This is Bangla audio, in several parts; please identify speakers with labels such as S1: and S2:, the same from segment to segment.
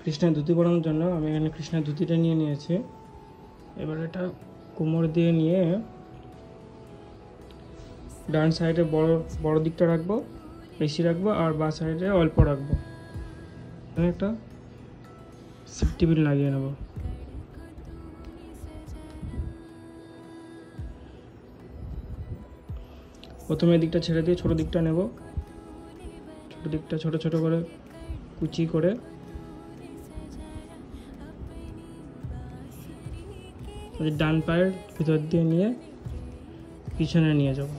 S1: কৃষ্ণের ধুতি পরানোর জন্য আমি এখানে কৃষ্ণের ধুতিটা নিয়ে নিয়েছি। এবার এটা কোমর দিয়ে নিয়ে ডান সাইডে বড় দিকটা রাখবো, বেশি রাখবো, আর বাঁ সাইডে অল্প রাখবো। এখানে একটা সেফটি পিন লাগিয়ে নেব। প্রথমে দিকটা ছেড়ে দিয়ে ছোটো দিকটা নেব। ছোটো দিকটা ছোট ছোট করে কুচি করে ডান পায়ের ভিতর দিয়ে নিয়ে পিছনে নিয়ে যাব।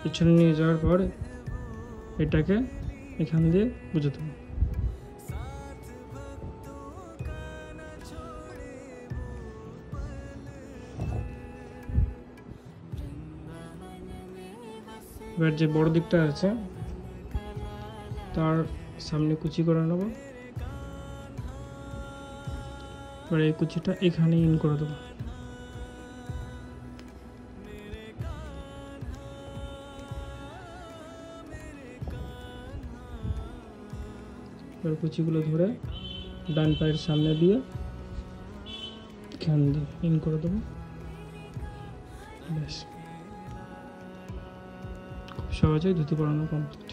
S1: পিছনে নিয়ে যাওয়ার পর এটাকে এখান দিয়ে বুঝে দেবো। এবার যে বড় দিকটা আছে তার সামনে কুচি করে নেব। এবার এই কুচিটা এখানে ইন করে দেবো। এবার কুচিগুলো ধরে ডান পায়ের সামনে দিয়ে এখান দিয়ে ইন করে দেবো। ব্যাস, খুব সহজেই ধুতি পরানো কমপ্লিট।